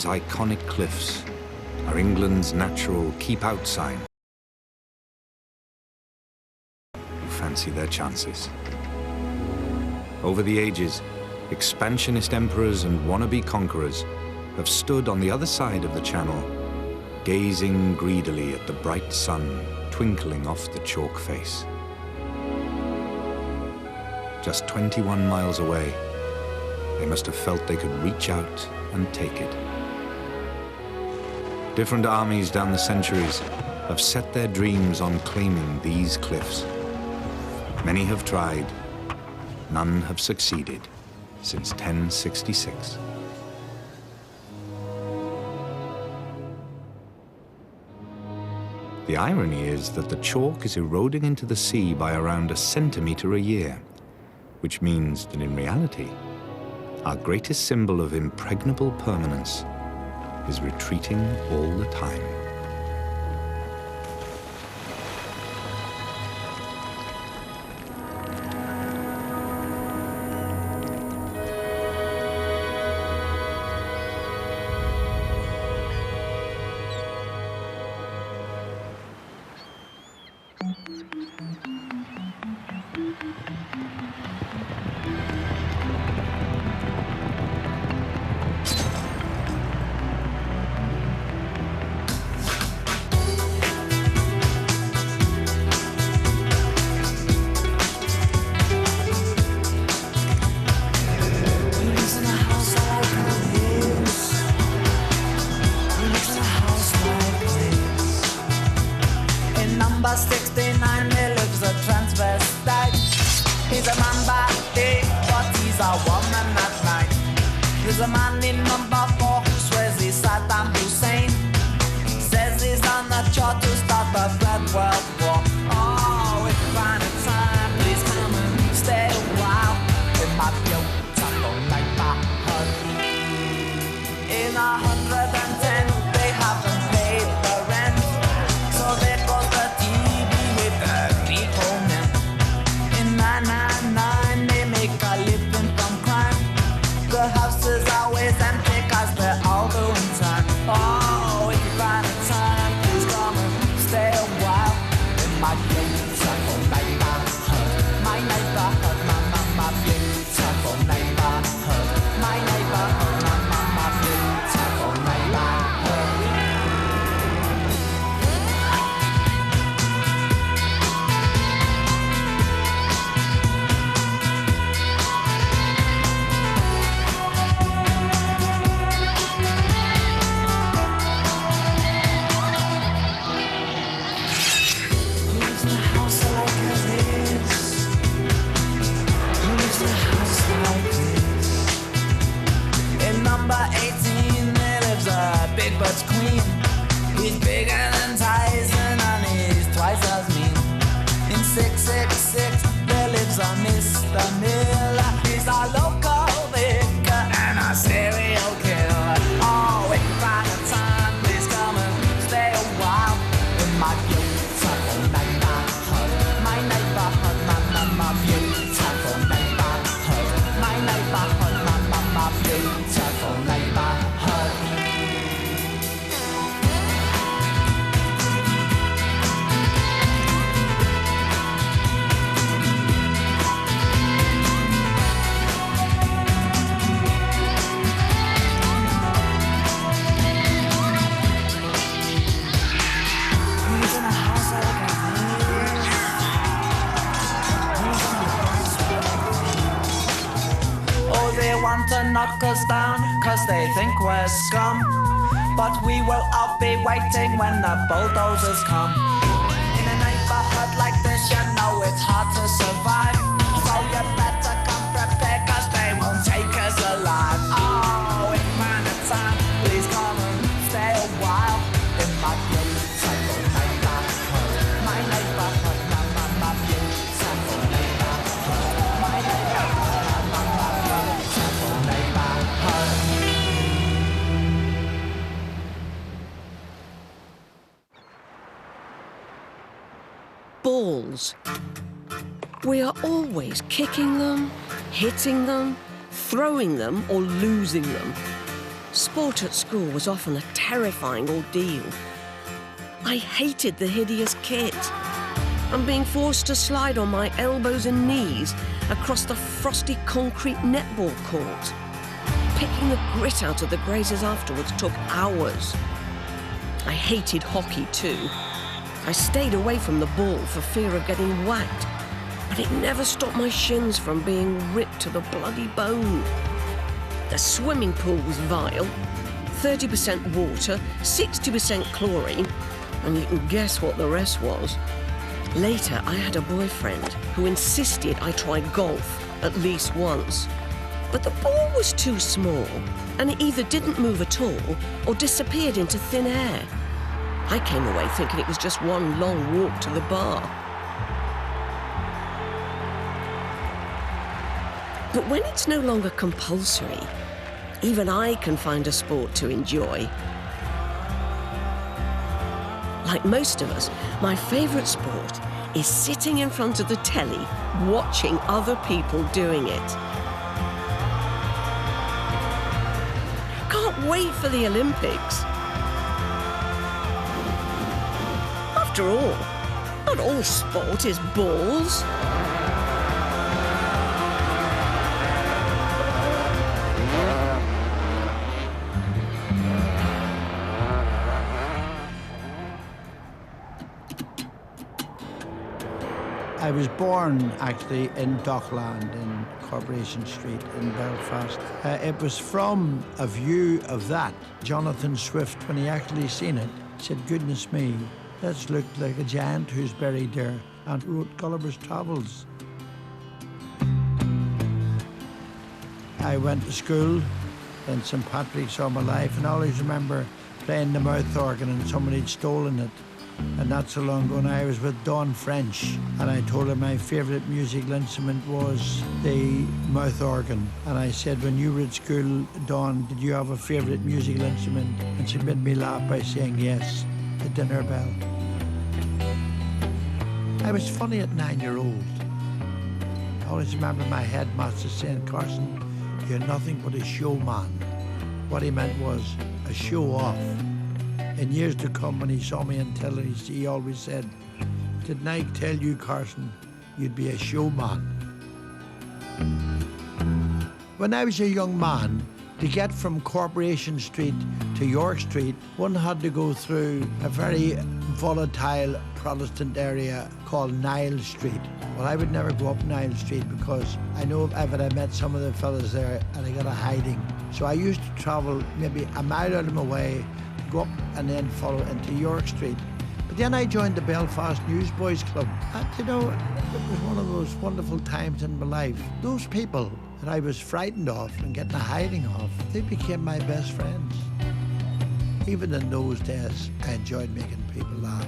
These iconic cliffs are England's natural keep-out sign. Who fancy their chances. Over the ages, expansionist emperors and wannabe conquerors have stood on the other side of the channel, gazing greedily at the bright sun twinkling off the chalk face. Just 21 miles away, they must have felt they could reach out and take it. Different armies down the centuries have set their dreams on claiming these cliffs. Many have tried, none have succeeded since 1066. The irony is that the chalk is eroding into the sea by around a centimeter a year, which means that in reality, our greatest symbol of impregnable permanence is retreating all the time. Number 69, he lives a transvestite. He's a man by day, but he's a woman at night. There's a man in number 4 who swears he's Saddam Hussein. Says he's on the chart to start the Third World War. Oh, if you find a time, please come and stay a while in my beautiful neighborhood. In 110, they haven't paid the rent, so there goes the TV with the people men. In 999, they make a living from crime. The house is always empty cause they're all doing time. Oh, if you find a time, please come and stay a while in my beautiful neighborhood. My neighborhood, my beautiful neighborhood. My neighborhood, my beautiful neighborhood. Lives in a house like this. Lives in a house like this. In number 18, there lives a big butch queen. He's bigger than Tyson and he's twice as mean. In 666, there lives a Mr. Miller. He's a local vicar and a serial killer. Oh, if you find a time, please come and stay a while in my beautiful neighborhood. My neighborhood, my beautiful neighborhood. My neighborhood, my beautiful neighborhood. Lives in a house like this. Lives in a house like this. Oh, they want to knock us down cause they think we're scum. But we will all be waiting when the bulldozers come. In a neighborhood like this, you know it's hard to survive. So you better come prepared cause they won't take us alive. Oh, if man of time, please come and stay a while in my beautiful neighborhood. My neighborhood, my beautiful neighborhood. My neighborhood, my beautiful neighborhood. Balls. We are always kicking them, hitting them, throwing them or losing them. Sport at school was often a terrifying ordeal. I hated the hideous kit and being forced to slide on my elbows and knees across the frosty concrete netball court. Picking the grit out of the grazers afterwards took hours. I hated hockey too. I stayed away from the ball for fear of getting whacked, but it never stopped my shins from being ripped to the bloody bone. The swimming pool was vile, 30% water, 60% chlorine, and you can guess what the rest was. Later, I had a boyfriend who insisted I try golf at least once. But the ball was too small, and it either didn't move at all or disappeared into thin air. I came away thinking it was just one long walk to the bar. But when it's no longer compulsory, even I can find a sport to enjoy. Like most of us, my favourite sport is sitting in front of the telly, watching other people doing it. Can't wait for the Olympics. After all, not all sport is balls. I was born actually in Dockland in Corporation Street in Belfast. It was from a view of that. Jonathan Swift, when he actually seen it, said, "Goodness me, that looked like a giant who's buried there," and wrote Gulliver's Travels. I went to school in St. Patrick's all my life, and I always remember playing the mouth organ and somebody had stolen it. And not so long ago, I was with Don French, and I told her my favourite musical instrument was the mouth organ. And I said, "When you were at school, Don, did you have a favourite musical instrument?" And she made me laugh by saying, "Yes, the dinner bell." I was funny at 9-year-old. I always remember my headmaster saying, "Carson, you're nothing but a showman." What he meant was a show-off. In years to come, when he saw me in television, he always said, "Didn't I tell you, Carson, you'd be a showman?" When I was a young man, to get from Corporation Street to York Street, one had to go through a very volatile Protestant area called Nile Street. Well, I would never go up Nile Street because I know if ever I met some of the fellas there and I got a hiding. So I used to travel maybe a mile out of my way, go up and then follow into York Street. But then I joined the Belfast Newsboys Club. And you know, it was one of those wonderful times in my life. Those people that I was frightened of and getting a hiding of, they became my best friends. Even in those days, I enjoyed making people laugh.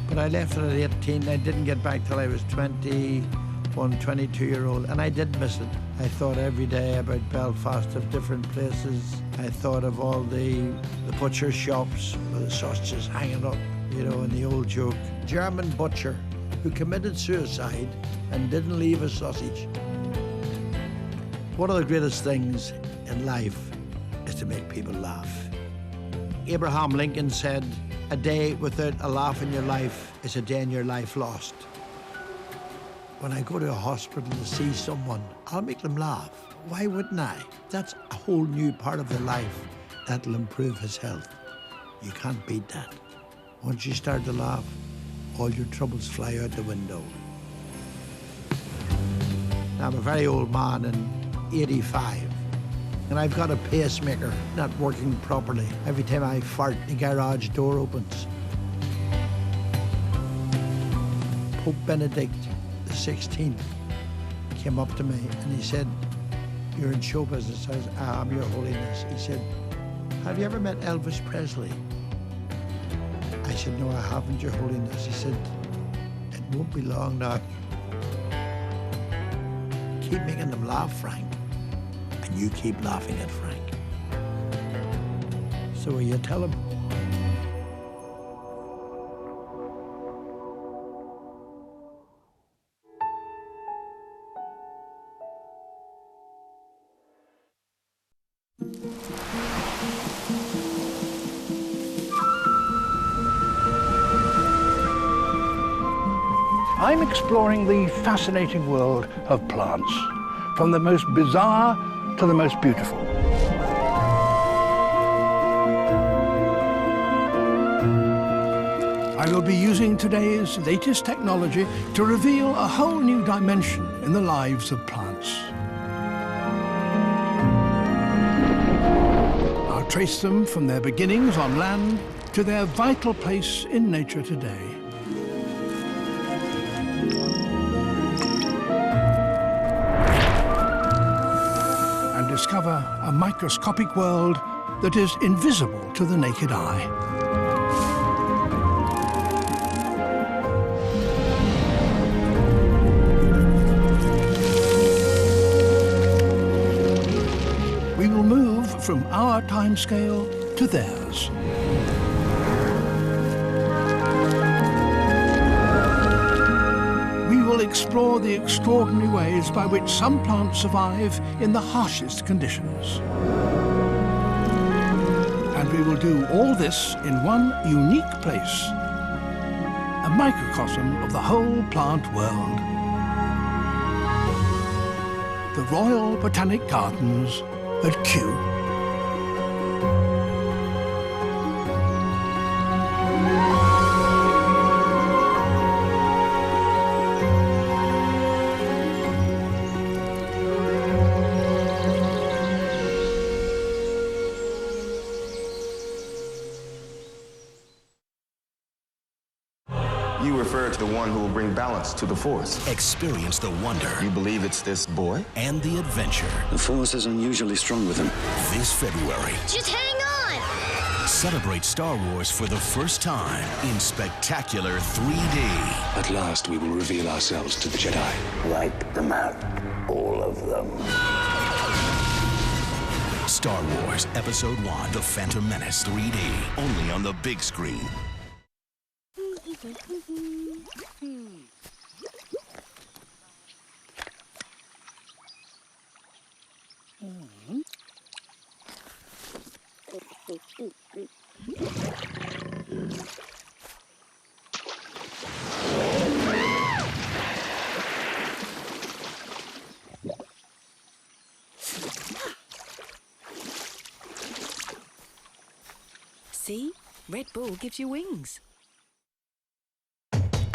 But I left at 18, I didn't get back till I was 21, 22-year-old, and I did miss it. I thought every day about Belfast, of different places. I thought of all the butcher shops with the sausages hanging up, you know, and the old joke. German butcher who committed suicide and didn't leave a sausage. One of the greatest things in life is to make people laugh. Abraham Lincoln said, "A day without a laugh in your life is a day in your life lost." When I go to a hospital to see someone, I'll make them laugh. Why wouldn't I? That's a whole new part of their life that'll improve his health. You can't beat that. Once you start to laugh, all your troubles fly out the window. Now, I'm a very old man and 85, and I've got a pacemaker not working properly. Every time I fart, the garage door opens. Pope Benedict XVI came up to me and he said, "You're in show business." I said, "I'm Your Holiness." He said, "Have you ever met Elvis Presley?" I said, "No, I haven't, Your Holiness." He said, "It won't be long now. Keep making them laugh, Frank, and you keep laughing at Frank." So will you tell him? I'm exploring the fascinating world of plants, from the most bizarre to the most beautiful. I will be using today's latest technology to reveal a whole new dimension in the lives of plants. I'll trace them from their beginnings on land to their vital place in nature today. And discover a microscopic world that is invisible to the naked eye. We will move from our timescale to theirs. We will explore the extraordinary ways by which some plants survive in the harshest conditions. And we will do all this in one unique place, a microcosm of the whole plant world. The Royal Botanic Gardens at Kew. You refer to the one who will bring balance to the force. Experience the wonder. You believe it's this boy? And the adventure. The force is unusually strong with him. This February. Just hang on! Celebrate Star Wars for the first time in spectacular 3D. At last, we will reveal ourselves to the Jedi. Wipe them out. All of them. Star Wars Episode 1, The Phantom Menace 3D. Only on the big screen. See? Red Bull gives you wings.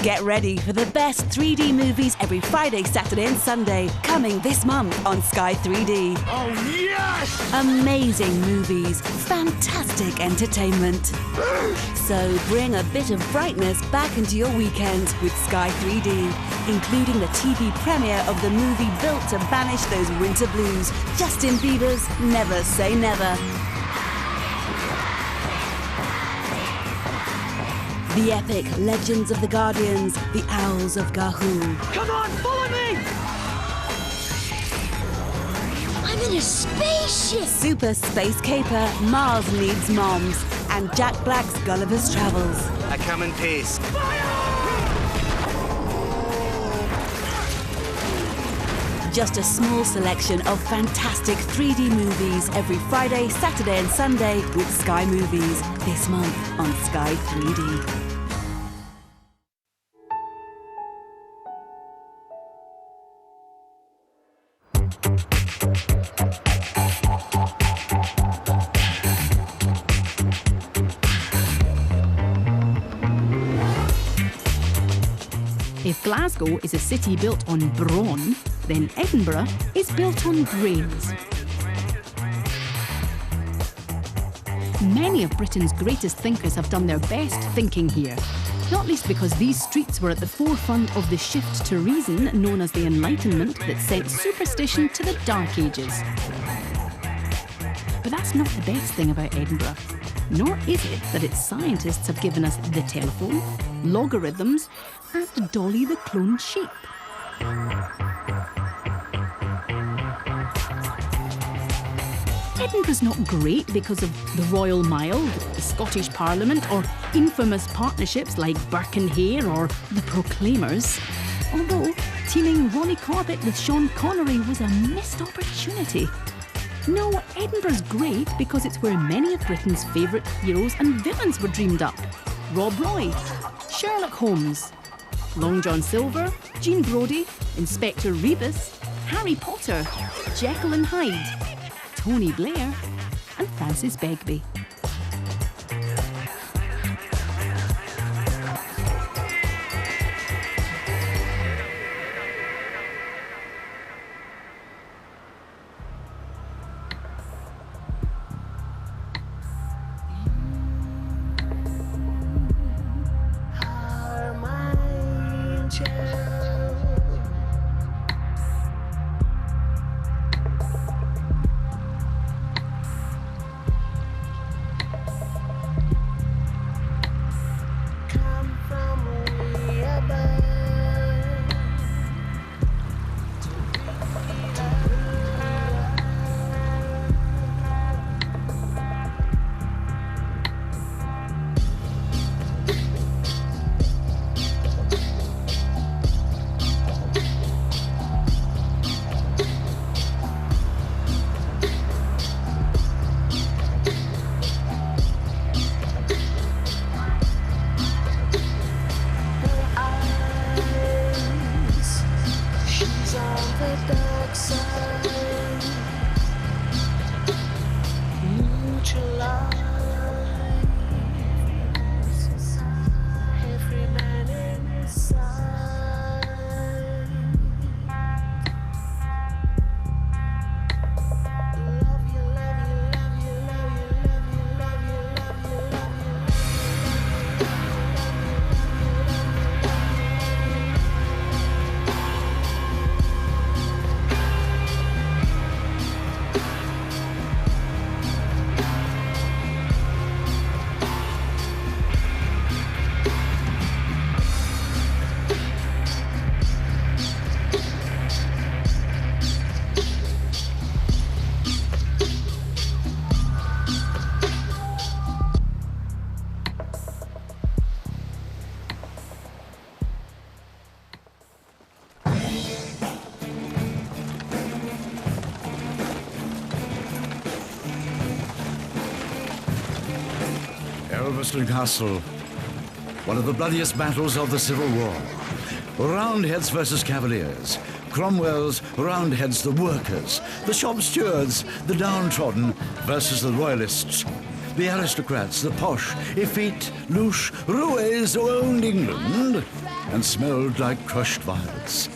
Get ready for the best 3D movies every Friday, Saturday and Sunday. Coming this month on Sky 3D. Oh, yes! Amazing movies, fantastic entertainment. So bring a bit of brightness back into your weekend with Sky 3D, including the TV premiere of the movie built to banish those winter blues, Justin Bieber's Never Say Never. The epic Legends of the Guardians, The Owls of Gahul. Come on, follow me! I'm in a spaceship! Super Space Caper, Mars Needs Moms, and Jack Black's Gulliver's Travels. I come in peace. Just a small selection of fantastic 3D movies every Friday, Saturday and Sunday with Sky Movies. This month on Sky 3D. If Glasgow is a city built on brawn, then Edinburgh is built on brains. Many of Britain's greatest thinkers have done their best thinking here, not least because these streets were at the forefront of the shift to reason known as the Enlightenment that sent superstition to the Dark Ages. But that's not the best thing about Edinburgh, nor is it that its scientists have given us the telephone, logarithms, and Dolly the cloned sheep. Edinburgh's not great because of the Royal Mile, the Scottish Parliament, or infamous partnerships like Burke and Hare or the Proclaimers. Although teaming Ronnie Corbett with Sean Connery was a missed opportunity. No, Edinburgh's great because it's where many of Britain's favourite heroes and villains were dreamed up. Rob Roy, Sherlock Holmes, Long John Silver, Jean Brodie, Inspector Rebus, Harry Potter, Jekyll and Hyde, Tony Blair, and Francis Begbie. Elveston Castle, one of the bloodiest battles of the Civil War. Roundheads versus Cavaliers. Cromwell's Roundheads, the workers, the shop stewards, the downtrodden versus the royalists. The aristocrats, the posh, effete, louche, roués who owned England and smelled like crushed violets.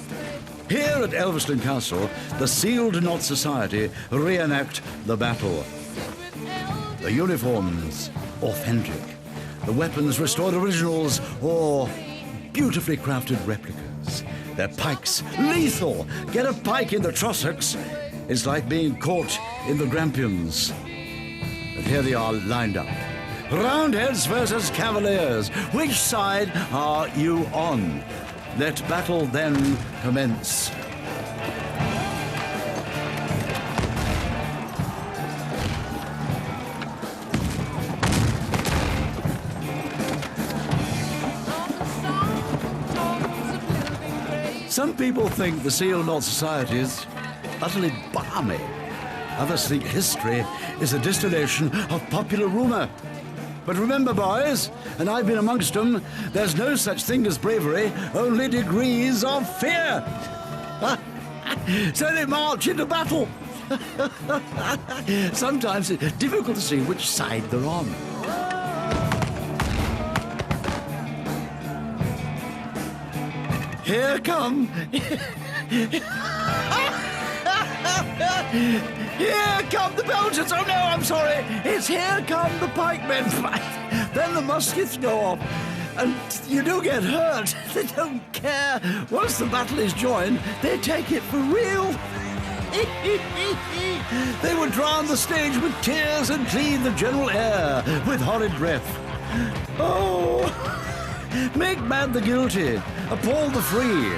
Here at Elveston Castle, the Sealed Knot Society reenact the battle. The uniforms, authentic. The weapons, restored originals or beautifully crafted replicas. Their pikes, lethal. Get a pike in the Trossachs, it's like being caught in the Grampians. But here they are lined up. Roundheads versus Cavaliers. Which side are you on? Let battle then commence. Some people think the Sealed Knot Society is utterly balmy. Others think history is a distillation of popular rumour. But remember, boys, and I've been amongst them, there's no such thing as bravery, only degrees of fear. So they march into battle. Sometimes it's difficult to see which side they're on. Here come... Here come the Belgians! Oh no, I'm sorry! It's here come the pikemen! Then the muskets go off, and you do get hurt. They don't care. Once the battle is joined, they take it for real. They would drown the stage with tears and clean the general air with horrid breath. Oh, make mad the guilty, appall the free,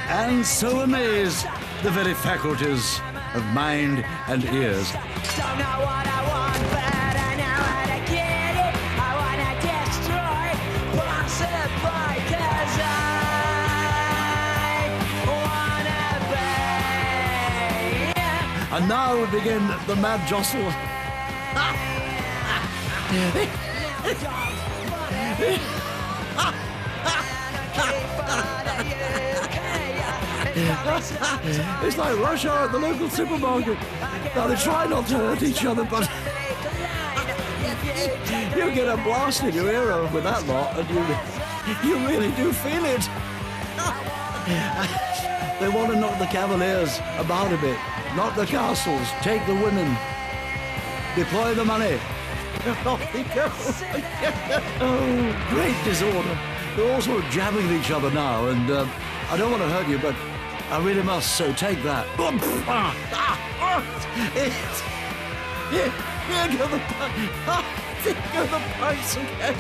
and so amaze the very faculties of mind and ears. Don't know what I want, but I know how to get it. I wanna destroy Boston because I wanna be. And now we begin the mad jostle. It's like rush hour at the local supermarket. Now they try not to hurt each other, but you get a blast in your ear with that lot, and you really do feel it. They want to knock the Cavaliers about a bit, knock the castles, take the women, deploy the money. Off they go. Oh, great disorder. They're all sort of jabbing at each other now, and I don't want to hurt you, but I really must, so take that. Here go the pipes. Here go the pipes again.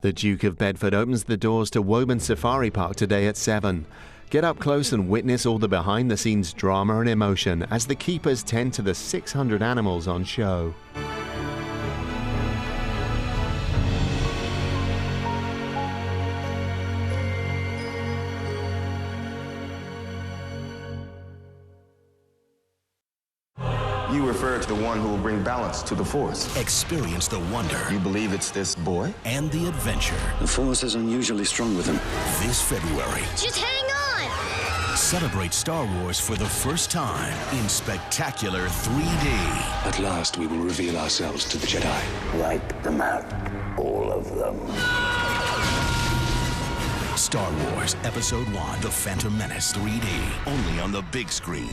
The Duke of Bedford opens the doors to Woburn Safari Park today at 7. Get up close and witness all the behind-the-scenes drama and emotion as the keepers tend to the 600 animals on show. You refer refer to the one who will bring balance to the Force. Experience the wonder. You believe it's this boy? And the adventure. The Force is unusually strong with him. This February. Just hang on! Celebrate Star Wars for the first time in spectacular 3D. At last, we will reveal ourselves to the Jedi. Wipe them out. All of them. Star Wars Episode 1, The Phantom Menace 3D. Only on the big screen.